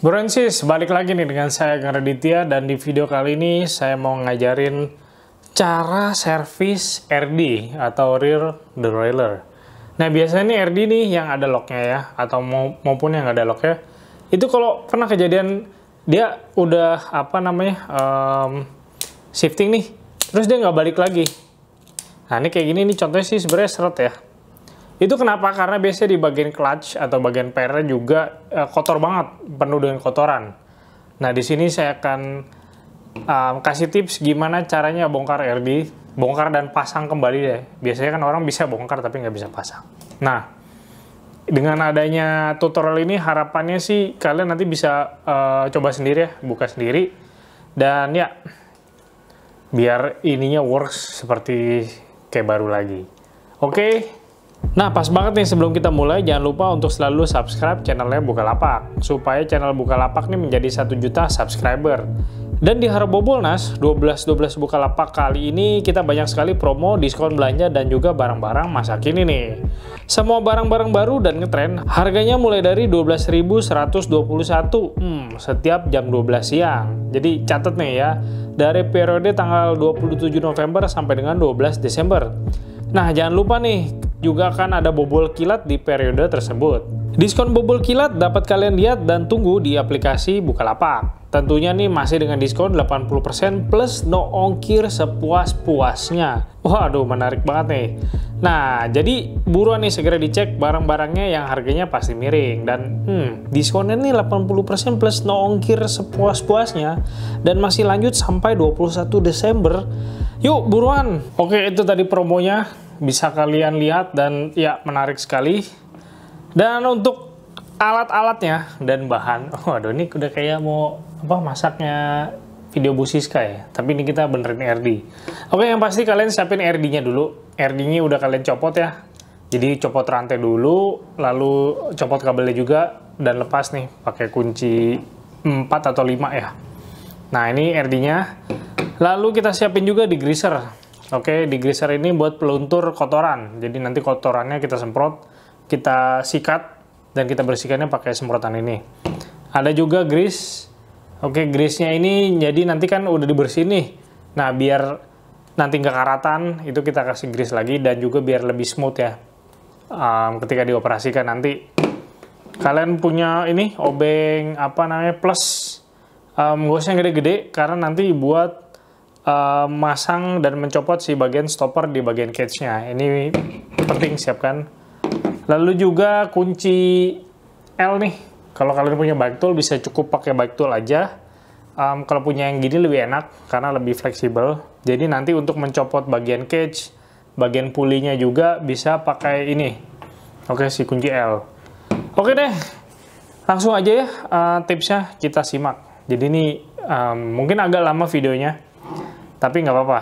Burensis, balik lagi nih dengan saya Raditya, dan di video kali ini saya mau ngajarin cara servis RD atau rear derailleur. Nah, biasanya nih RD nih yang ada locknya ya, atau maupun yang ada locknya, itu kalau pernah kejadian dia udah shifting nih, terus dia nggak balik lagi. Nah, ini kayak gini nih contohnya sih sebenarnya seret ya. Itu kenapa? Karena biasanya di bagian clutch atau bagian pairnya juga kotor banget, penuh dengan kotoran. Nah, di sini saya akan kasih tips gimana caranya bongkar RD, bongkar dan pasang kembali deh. Biasanya kan orang bisa bongkar tapi nggak bisa pasang. Nah, dengan adanya tutorial ini harapannya sih kalian nanti bisa coba sendiri ya, buka sendiri. Dan ya, biar ininya works seperti kayak baru lagi. Oke. Nah, pas banget nih sebelum kita mulai, jangan lupa untuk selalu subscribe channelnya Bukalapak, supaya channel Bukalapak nih menjadi 1 juta subscriber. Dan di Harbolnas 12.12 Bukalapak kali ini kita banyak sekali promo, diskon belanja, dan juga barang-barang masa kini nih. Semua barang-barang baru dan ngetren, harganya mulai dari 12.121 setiap jam 12 siang. Jadi catat nih ya, dari periode tanggal 27 November sampai dengan 12 Desember. Nah, jangan lupa nih, juga akan ada bobol kilat di periode tersebut. Diskon bobol kilat dapat kalian lihat dan tunggu di aplikasi Bukalapak. Tentunya nih masih dengan diskon 80% plus no ongkir sepuas-puasnya. Waduh, menarik banget nih. Nah, jadi buruan nih segera dicek barang-barangnya yang harganya pasti miring. Dan diskonnya nih 80% plus no ongkir sepuas-puasnya. Dan masih lanjut sampai 21 Desember. Yuk, buruan! Oke, itu tadi promonya. Bisa kalian lihat dan ya menarik sekali. Dan untuk alat-alatnya dan bahan, waduh ini udah kayak mau masaknya video Bu Siska ya, tapi ini kita benerin RD. Oke, yang pasti kalian siapin RD-nya dulu. RD-nya udah kalian copot ya, jadi copot rantai dulu, lalu copot kabelnya juga, dan lepas nih pakai kunci 4 atau 5 ya. Nah, ini RD-nya. Lalu kita siapin juga degreaser. Oke, degreaser ini buat peluntur kotoran. Jadi nanti kotorannya kita semprot, kita sikat, dan kita bersihkannya pakai semprotan ini. Ada juga grease. Oke, grease-nya ini jadi nanti kan udah dibersihin nih. Nah, biar nanti nggak karatan, itu kita kasih grease lagi, dan juga biar lebih smooth ya. Ketika dioperasikan nanti. Kalian punya ini, obeng plus. Nggak usah yang gede-gede, karena nanti buat masang dan mencopot si bagian stopper di bagian cage-nya. Ini penting siapkan. Lalu juga kunci L nih. Kalau kalian punya bike tool bisa cukup pakai bike tool aja. Kalau punya yang gini lebih enak karena lebih fleksibel. Jadi nanti untuk mencopot bagian cage, bagian pulinya juga bisa pakai ini. Oke, si kunci L. Oke deh. Langsung aja ya tipsnya kita simak. Jadi ini mungkin agak lama videonya. Tapi nggak apa-apa,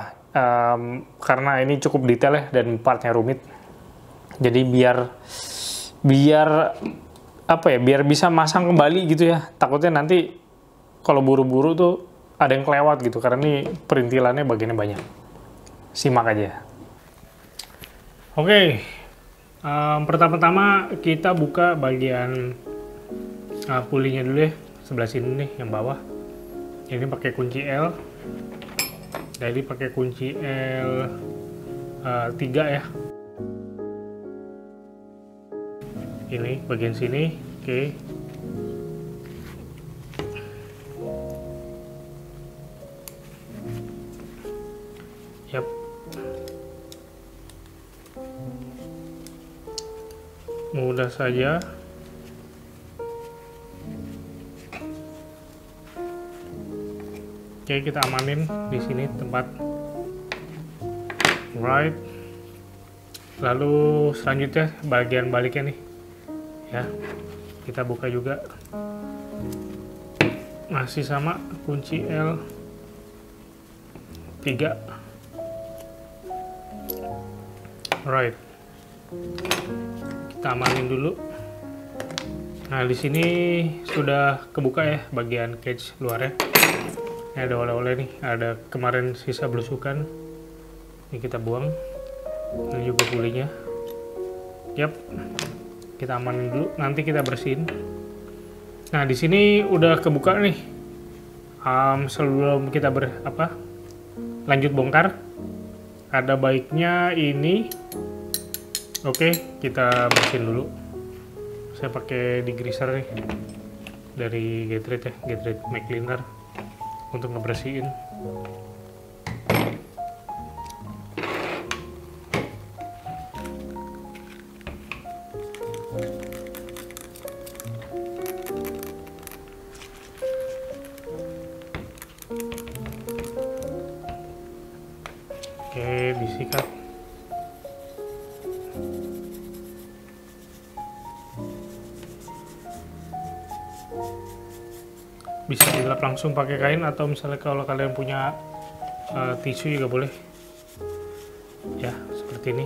karena ini cukup detail ya dan partnya rumit. Jadi biar bisa masang kembali gitu ya. Takutnya nanti kalau buru-buru tuh ada yang kelewat gitu, karena ini perintilannya bagiannya banyak. Simak aja. Oke, pertama-tama kita buka bagian pulinya dulu ya, sebelah sini nih yang bawah. Ini pakai kunci L. Jadi pakai kunci L3 ya. Ini bagian sini, oke. Yap. Mudah saja. Oke, kita amanin di sini tempat. Right. Lalu selanjutnya bagian baliknya nih. Ya. Kita buka juga. Masih sama kunci L3. Right. Kita amanin dulu. Nah, di sini sudah kebuka ya bagian cage luarnya. Ini ada oleh-oleh nih, ada kemarin sisa belusukan. Ini kita buang. Ini juga pulinya. Yap. Kita amanin dulu, nanti kita bersihin. Nah, di sini udah kebuka nih. Sebelum kita lanjut bongkar, ada baiknya ini. Oke, kita bersihin dulu. Saya pakai degreaser nih dari Getrade ya, Getrade Mic Cleaner untuk ngebersihin. Oke, disikat. Bisa dilap langsung pakai kain, atau misalnya kalau kalian punya tisu juga boleh. Ya, seperti ini.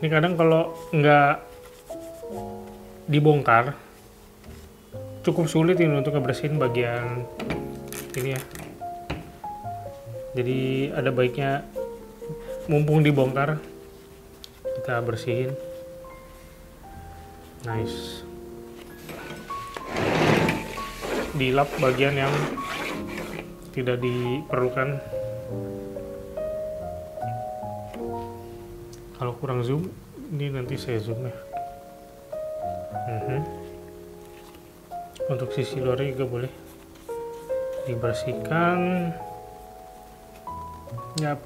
Ini kadang kalau nggak dibongkar, cukup sulit ini untuk ngebersihin bagian ini ya. Jadi ada baiknya mumpung dibongkar kita bersihin. Nice. Dilap bagian yang tidak diperlukan. Kalau kurang zoom, ini nanti saya zoom ya. Untuk sisi luarnya juga boleh dibersihkan. Yap.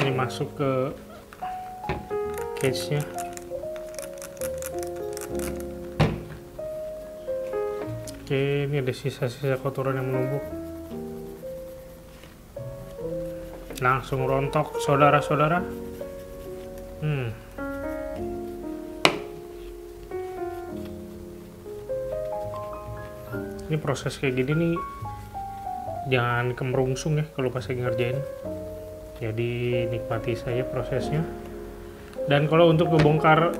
Ini masuk ke cage-nya. Oke, ini ada sisa-sisa kotoran yang menumpuk. Langsung rontok, saudara-saudara. Ini proses kayak gini nih, jangan kemerungsung ya kalau pas lagi ngerjain. Jadi nikmati saja prosesnya. Dan kalau untuk ngebongkar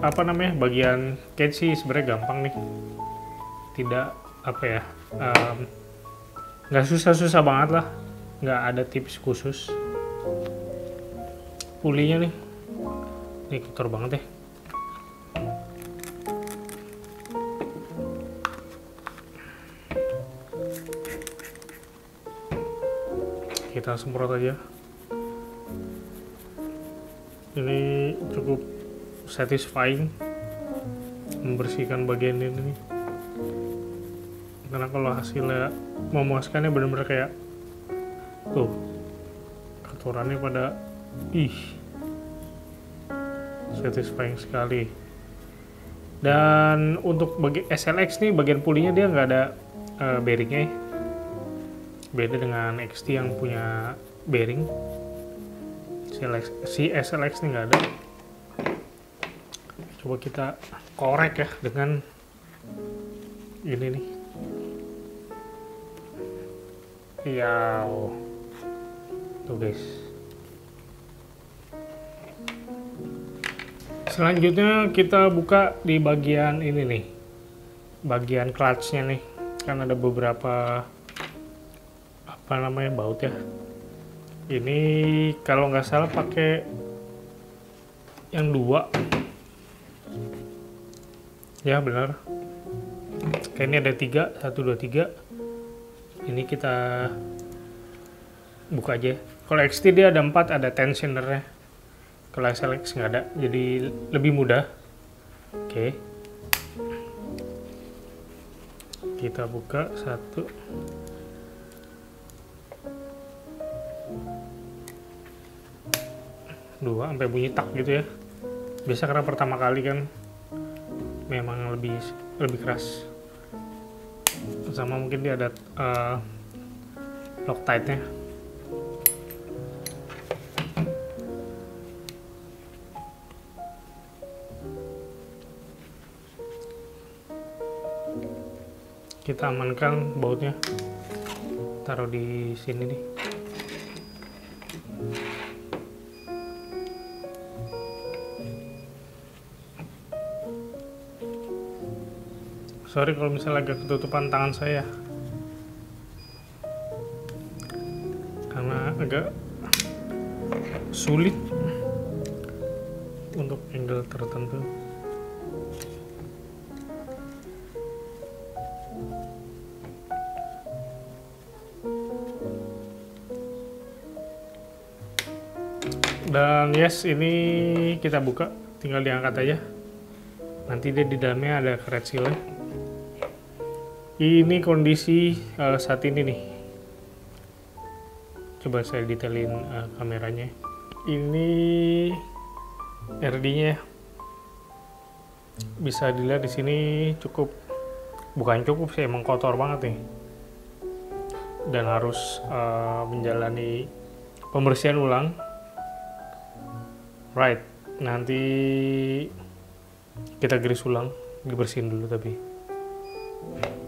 bagian cage sih sebenarnya gampang nih. Tidak nggak susah-susah banget lah, nggak ada tips khusus. Pulinya nih, ini kotor banget ya. Kita semprot aja. Ini cukup satisfying membersihkan bagian ini nih. Karena kalau hasilnya memuaskannya benar-benar kayak tuh kotorannya pada satisfying sekali. Dan untuk SLX nih bagian pulinya dia nggak ada bearingnya, beda dengan XT yang punya bearing. Si SLX nih nggak ada. Coba kita korek ya dengan ini nih. Ya, tuh guys. Selanjutnya kita buka di bagian ini nih, bagian clutch-nya nih. Kan ada beberapa baut ya. Ini kalau nggak salah pakai yang 2. Ya benar. Kayaknya ada 3, 1, 2, 3. Ini kita buka aja. Kalau XT dia ada 4, ada tensionernya. Kalau SLX nggak ada, jadi lebih mudah. Oke. Kita buka 1. Dua, sampai bunyi tak gitu ya. Biasa karena pertama kali kan memang lebih keras. Sama mungkin dia ada Loctite-nya. Kita amankan bautnya, taruh di sini nih. Sorry kalau misalnya agak ketutupan tangan saya, karena agak sulit untuk angle tertentu. Dan yes, ini kita buka, tinggal diangkat aja. Nanti dia di dalamnya ada karet sealnya. Ini kondisi saat ini nih. Coba saya detailin kameranya. Ini RD-nya. Bisa dilihat di sini cukup, bukan cukup sih, emang kotor banget nih. Dan harus menjalani pembersihan ulang. Right, nanti kita grease ulang, dibersihin dulu tapi.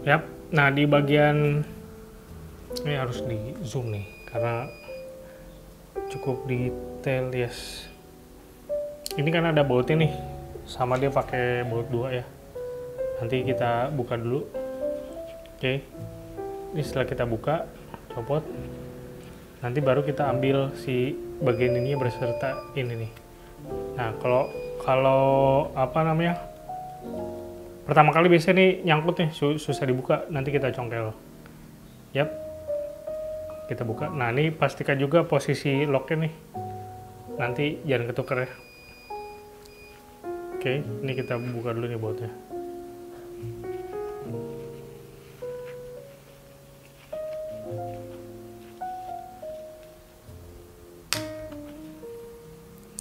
Yap, nah di bagian ini harus di zoom nih karena cukup detail, yes. Ini kan ada bautnya nih, sama dia pakai baut 2 ya. Nanti kita buka dulu. Oke, ini setelah kita buka, copot. Nanti baru kita ambil si bagian ini berserta ini nih. Nah, kalau apa namanya, pertama kali biasanya nih nyangkut nih, susah dibuka, nanti kita congkel. Yap, kita buka. Nah, ini pastikan juga posisi locknya nih, nanti jangan ketukar ya. Oke, ini kita buka dulu nih bautnya.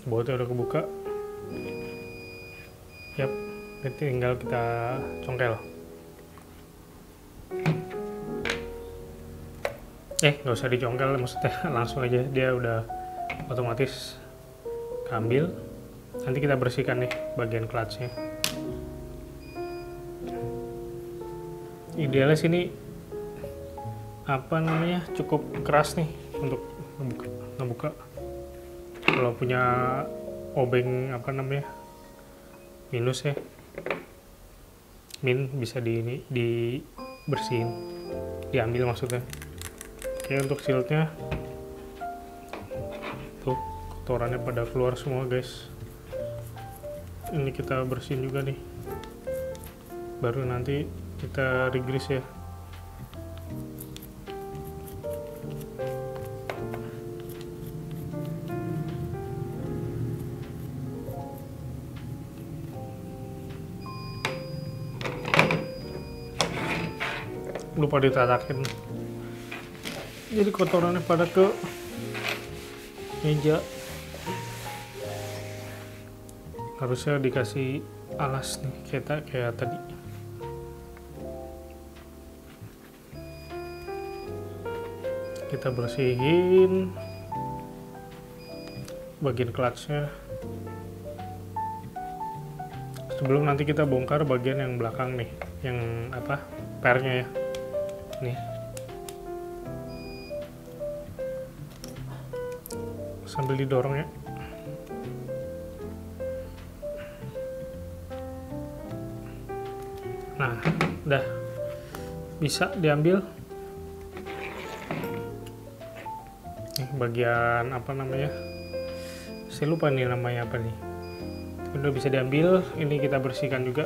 Bautnya udah kebuka. Yap, ini tinggal kita congkel. Nggak usah dicongkel, maksudnya langsung aja, dia udah otomatis keambil. Nanti kita bersihkan nih bagian clutch-nya. Idealnya sini apa namanya, cukup keras nih untuk ngebuka. Kalau punya obeng apa namanya, minus ya, bisa dibersihin, diambil maksudnya. Oke, untuk shieldnya tuh kotorannya pada keluar semua guys. Ini kita bersihin juga nih, baru nanti kita regrease ya. Lupa ditatakin, jadi kotorannya pada ke meja. Harusnya dikasih alas nih kayak tadi. Kita bersihin bagian clutch-nya sebelum nanti kita bongkar bagian yang belakang nih, yang apa, pernya ya. Nih, sambil didorong ya. Nah, udah bisa diambil. Nih bagian apa namanya, saya lupa nih namanya apa nih. Udah bisa diambil. Ini kita bersihkan juga.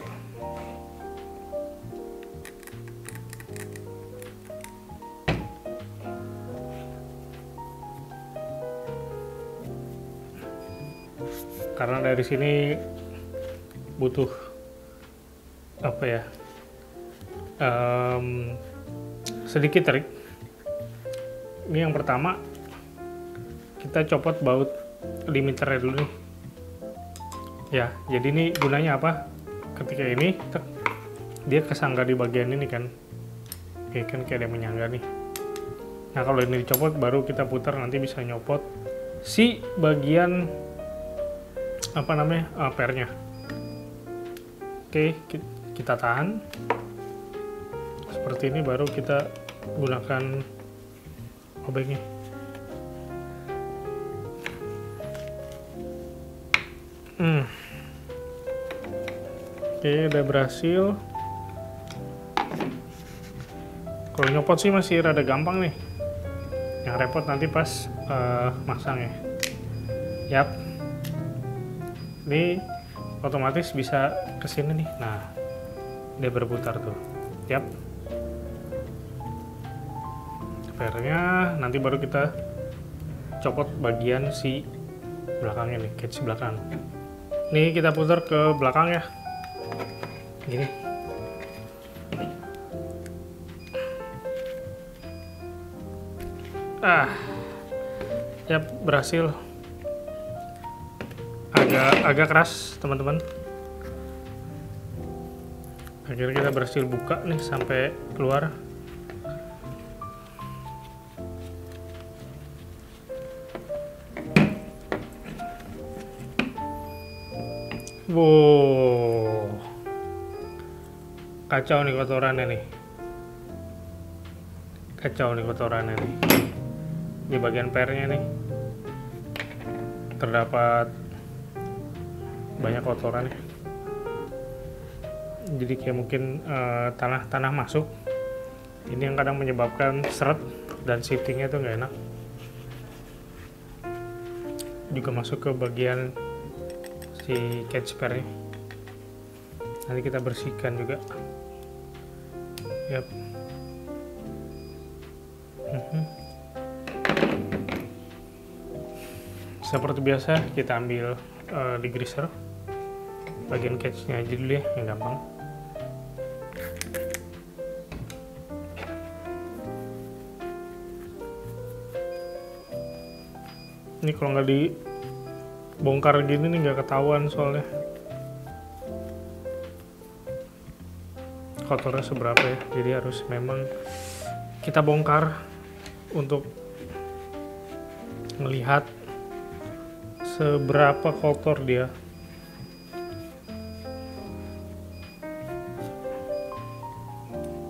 Karena dari sini butuh apa ya, sedikit trik. Ini yang pertama, kita copot baut limiternya dulu nih ya. Jadi ini gunanya apa, ketika ini dia kesangga di bagian ini kan, oke kan kayak ada yang menyangga nih. Nah kalau ini dicopot baru kita putar, nanti bisa nyopot si bagian apa namanya, pernya. Oke, kita tahan seperti ini, baru kita gunakan obengnya. Oke, udah berhasil. Kalau nyopot sih masih rada gampang nih, yang repot nanti pas masang ya. Yap, ini otomatis bisa kesini nih. Nah, dia berputar tuh. Yap, pernya nanti baru kita copot bagian si belakangnya nih, catch belakang. Ini kita putar ke belakang ya, gini. Ya berhasil. Agak keras teman-teman. Akhirnya kita berhasil buka nih sampai keluar. Wow, kacau nih kotorannya nih. Kacau nih kotorannya nih. Di bagian pernya nih terdapat banyak kotoran ya. Jadi kayak mungkin tanah masuk. Ini yang kadang menyebabkan seret dan shiftingnya tuh nggak enak. Juga masuk ke bagian si catch pair-nya. Nanti kita bersihkan juga. Yap. Seperti biasa kita ambil degreaser bagian catch-nya aja dulu ya, yang gampang. Ini kalau nggak dibongkar gini nih nggak ketahuan soalnya kotornya seberapa ya, jadi harus memang kita bongkar untuk melihat seberapa kotor dia.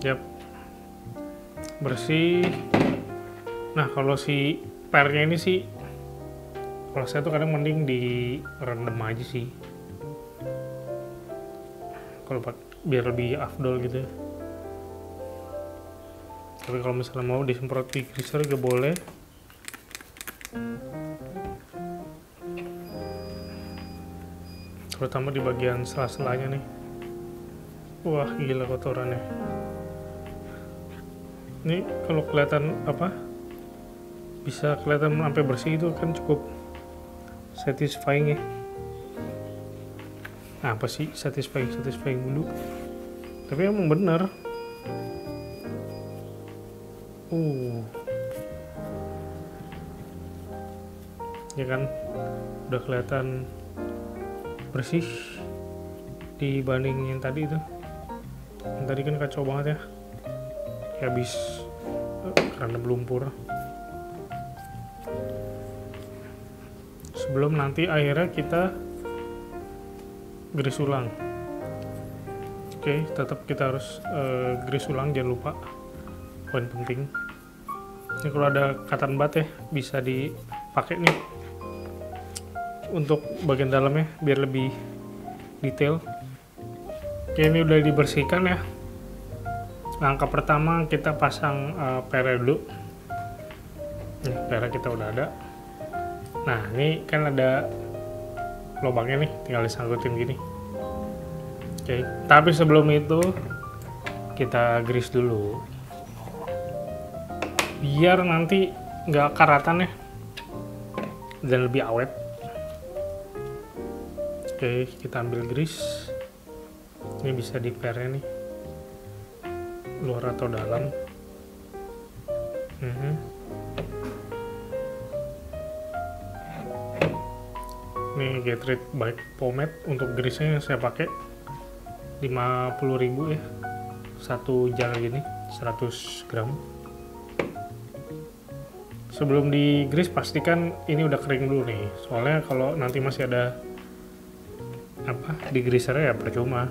Yap, bersih. Nah kalau si pernya ini sih, kalau saya tuh kadang mending direndam aja sih, kalau biar lebih afdol gitu. Tapi kalau misalnya mau disemprot degreaser juga boleh. Terutama di bagian sela-selanya nih. Wah gila kotorannya. Ini kalau kelihatan bisa kelihatan sampai bersih itu kan cukup satisfying ya. Nah, apa sih satisfying dulu? Tapi emang bener. Ya kan, udah kelihatan bersih dibanding yang tadi itu. Yang tadi kan kacau banget ya. Habis karena lumpur. Sebelum nanti akhirnya kita grease ulang. Oke, tetap kita harus grease ulang, jangan lupa. Poin penting. Ini kalau ada cotton bud ya, bisa dipakai nih untuk bagian dalamnya biar lebih detail. Oke, ini udah dibersihkan ya. Langkah pertama kita pasang pera dulu. Nih, pera kita udah ada. Nah, ini kan ada lubangnya nih, tinggal disangkutin gini. Oke, tapi sebelum itu kita grease dulu. Biar nanti nggak karatan ya, dan lebih awet. Oke, kita ambil grease. Ini bisa di pair-nya nih, luar atau dalam. Ini Get Rid Bike Pomade untuk grease-nya yang saya pakai 50.000 ya, satu jar gini 100 gram. Sebelum di grease pastikan ini udah kering dulu nih, soalnya kalau nanti masih ada di greaser ya percuma.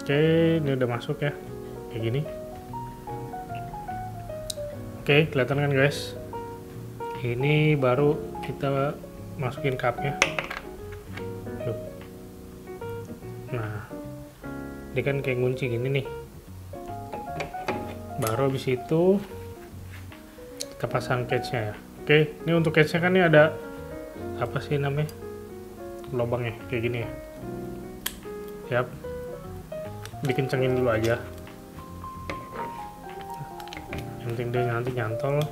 Oke, ini udah masuk ya, kayak gini. Oke, kelihatan kan guys? Ini baru kita masukin cupnya. Nah, ini kan kayak ngunci gini nih. Baru habis itu kita pasang catch-nya ya. Oke, ini untuk catch-nya kan ini ada apa sih namanya? Lubangnya kayak gini ya. Yap. Dikencengin dulu aja. Yang penting dia nanti nyantol.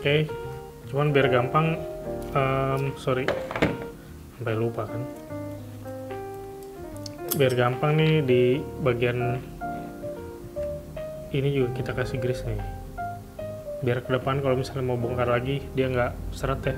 Oke, cuman biar gampang, sorry, sampai lupa kan. Biar gampang nih di bagian ini juga kita kasih grease nih. Biar ke depan kalau misalnya mau bongkar lagi dia nggak seret ya.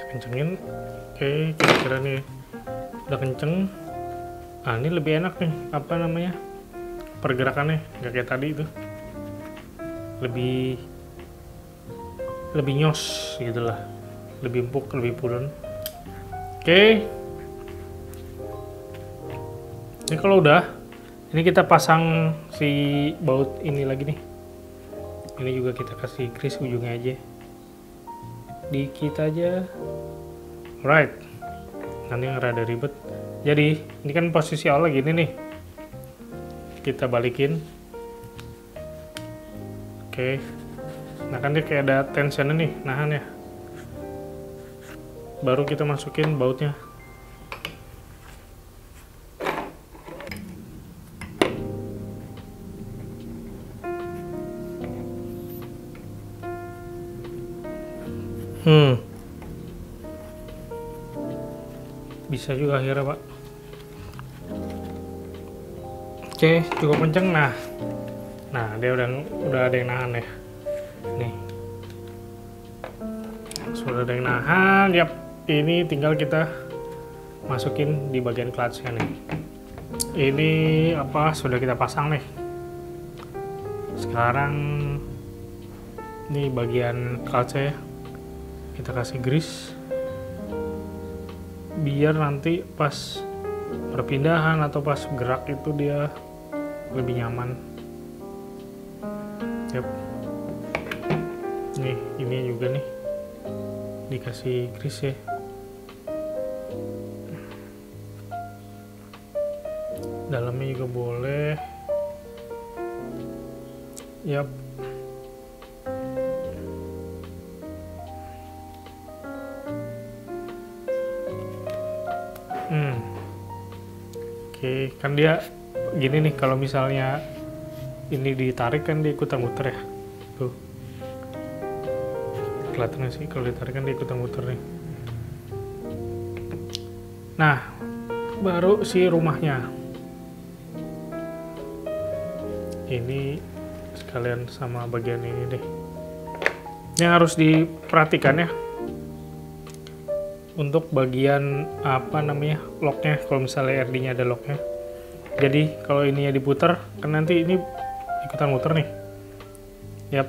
Kencengin. Oke, kira-kira nih udah kenceng. Nah, ini lebih enak nih, apa namanya, pergerakannya nggak kayak tadi itu, lebih nyos gitu lah, lebih empuk, lebih pulen. Oke, ini kalau udah, ini kita pasang si baut ini lagi nih. Ini juga kita kasih grease ujungnya aja, dikit aja. Alright, nanti yang rada ribet. Jadi ini kan posisi awal gini nih, kita balikin. Oke, nah kan dia kayak ada tensionnya nih, nahan ya. Baru kita masukin bautnya. Bisa juga akhirnya, Pak. Oke, cukup kenceng. Nah dia udah ada yang nahan ya. Nih, sudah ada yang nahan. Yap, ini tinggal kita masukin di bagian clutch-nya nih. Ini apa, sudah kita pasang nih. Sekarang ini bagian clutch-nya ya, kita kasih grease biar nanti pas perpindahan atau pas gerak itu dia lebih nyaman. Yap. Nih, ini juga nih dikasih grease ya. Dalamnya juga boleh. Yap. Oke, kan dia gini nih, kalau misalnya ini ditarik kan dia ikutan muter ya. Tuh. Kelihatannya sih kalau ditarik kan dia ikutan muter nih. Nah, baru si rumahnya. Ini sekalian sama bagian ini deh. Yang harus diperhatikan ya, untuk bagian apa namanya, locknya, kalau misalnya RD-nya ada locknya. Jadi kalau ininya diputar kan nanti ini ikutan muter nih. Yap,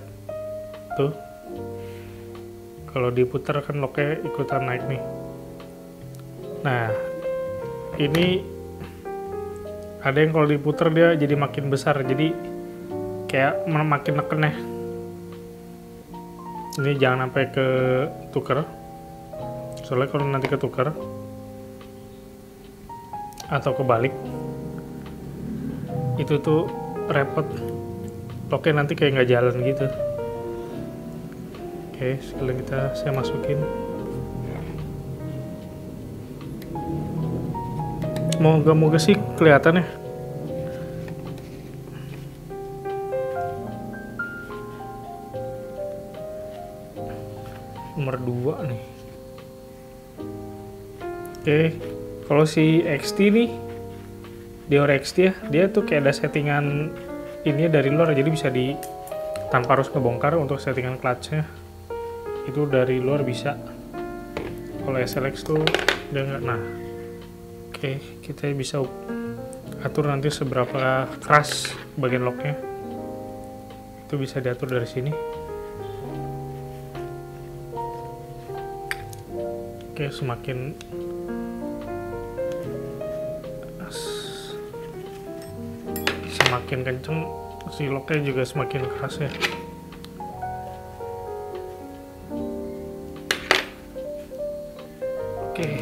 tuh. Kalau diputar kan locknya ikutan naik nih. Nah, ini ada yang kalau diputar dia jadi makin besar, jadi kayak makin neken ya. Ini jangan sampai ke tuker. Soalnya kalau nanti ketukar atau kebalik itu tuh repot, locknya nanti kayak nggak jalan gitu. Oke, sekalian saya masukin. Moga-moga sih kelihatan ya. Nomor 2 nih. Oke, kalau si XT nih, Deore XT ya, dia tuh kayak ada settingan ini dari luar, jadi bisa tanpa harus ngebongkar untuk settingan clutch-nya. Itu dari luar bisa. Kalau SLX tuh udah nggak. Nah, oke, kita bisa atur nanti seberapa keras bagian locknya. Itu bisa diatur dari sini. Oke, semakin kenceng si locknya juga semakin keras ya. Oke.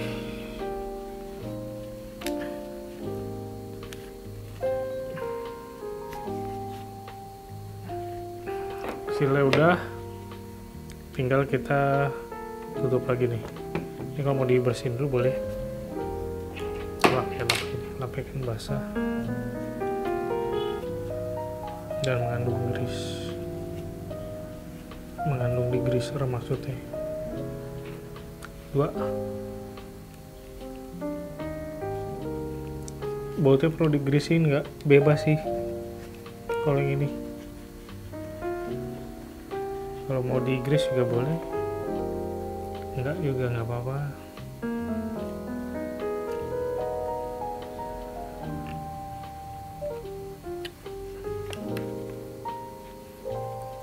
Sealnya udah, tinggal kita tutup lagi nih. Ini kalau mau dibersihin dulu boleh. Lapnya kan basah dan mengandung degreaser maksudnya. Dua, bautnya perlu digreasin nggak? Bebas sih kalau yang ini. Kalau mau di-grease juga boleh, enggak juga nggak apa-apa.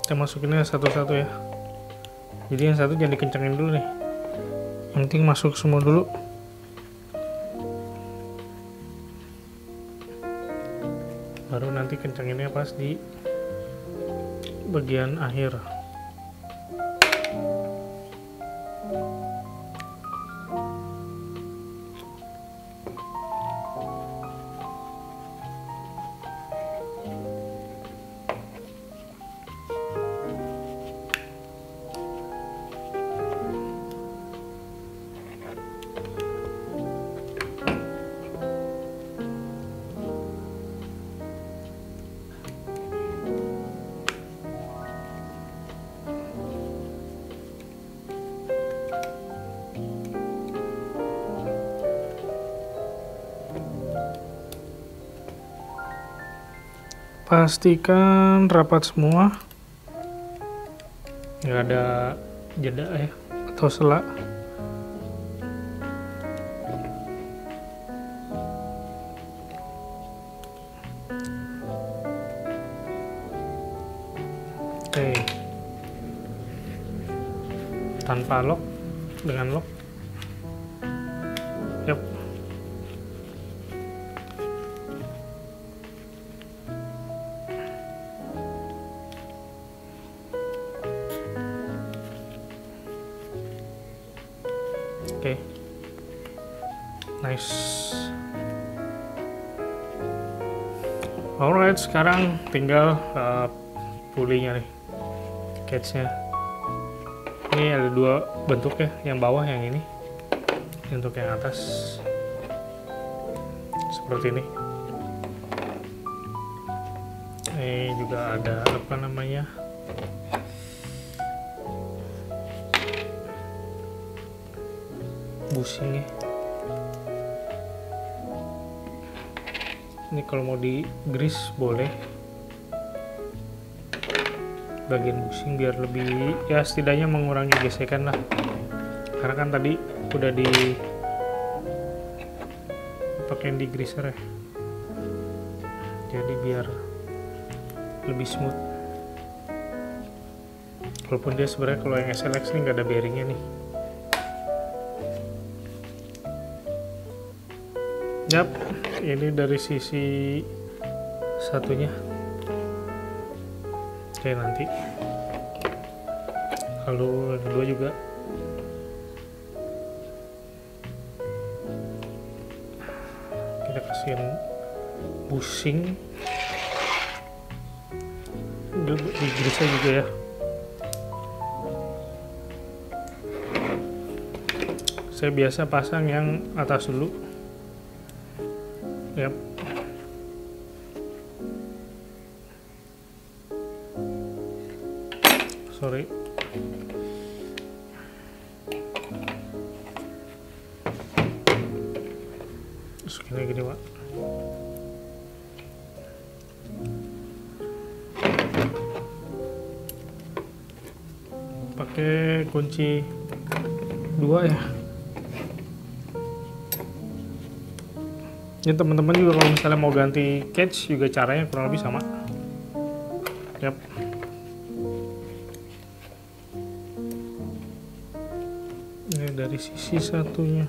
Kita masukinnya satu-satu ya. Jadi yang satu jangan dikencengin dulu nih. Yang penting masuk semua dulu. Baru nanti kencenginnya pas di bagian akhir. Pastikan rapat semua, nggak ada jeda ya atau sela. Oke, tanpa lock, dengan lock. Yap. Oke, nice. Alright, sekarang tinggal pulihnya nih, catch-nya. Ini ada dua bentuk ya, yang bawah yang ini, untuk yang atas seperti ini. Ini juga ada apa namanya? Bushingnya. Ini kalau mau di grease boleh bagian bushing biar lebih, ya setidaknya mengurangi gesekan lah, karena kan tadi udah di pakai degreaser ya, jadi biar lebih smooth. Walaupun dia sebenarnya kalau yang SLX ini nggak ada bearingnya nih. Yap, ini dari sisi satunya. Oke, nanti lalu yang kedua juga. Kita kasihin bushing di grease juga ya. Saya biasa pasang yang atas dulu. Yap. Sorry. Masukin gini, Pak. Pakai kunci 2 ya. Ini teman-teman juga kalau misalnya mau ganti catch juga caranya kurang lebih sama. Yap. Ini dari sisi satunya.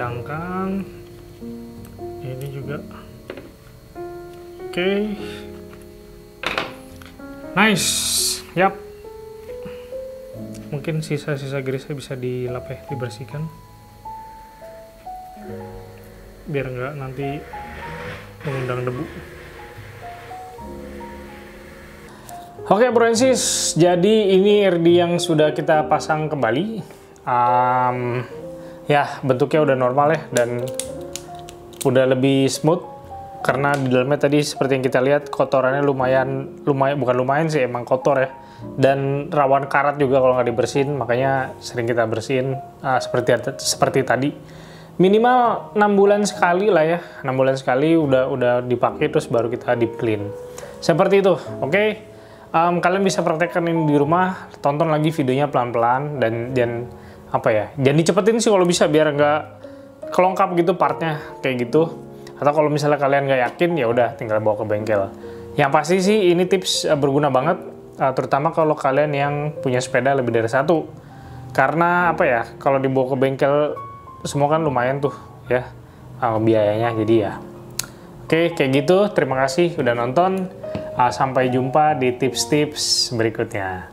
cangkang. Ini juga. Oke. Nice. Yap. Mungkin sisa-sisa grease bisa dilap ya, dibersihkan. Biar nggak nanti mengundang debu. Oke bro and sis, jadi ini RD yang sudah kita pasang kembali. Ya bentuknya udah normal ya, dan udah lebih smooth. Karena di dalamnya tadi seperti yang kita lihat kotorannya lumayan bukan lumayan sih, emang kotor ya, dan rawan karat juga kalau nggak dibersihin, makanya sering kita bersihin seperti tadi. Minimal 6 bulan sekali lah ya, 6 bulan sekali udah dipakai, terus baru kita deep clean seperti itu. Oke. Kalian bisa praktekkan ini di rumah, tonton lagi videonya pelan-pelan, dan apa ya, jangan dicepetin sih kalau bisa, biar nggak kelongkap gitu partnya kayak gitu. Atau kalau misalnya kalian nggak yakin, ya udah tinggal bawa ke bengkel. Yang pasti sih ini tips berguna banget, terutama kalau kalian yang punya sepeda lebih dari satu. Karena apa ya, kalau dibawa ke bengkel semua kan lumayan tuh ya biayanya, jadi ya. Oke, kayak gitu. Terima kasih udah nonton. Sampai jumpa di tips-tips berikutnya.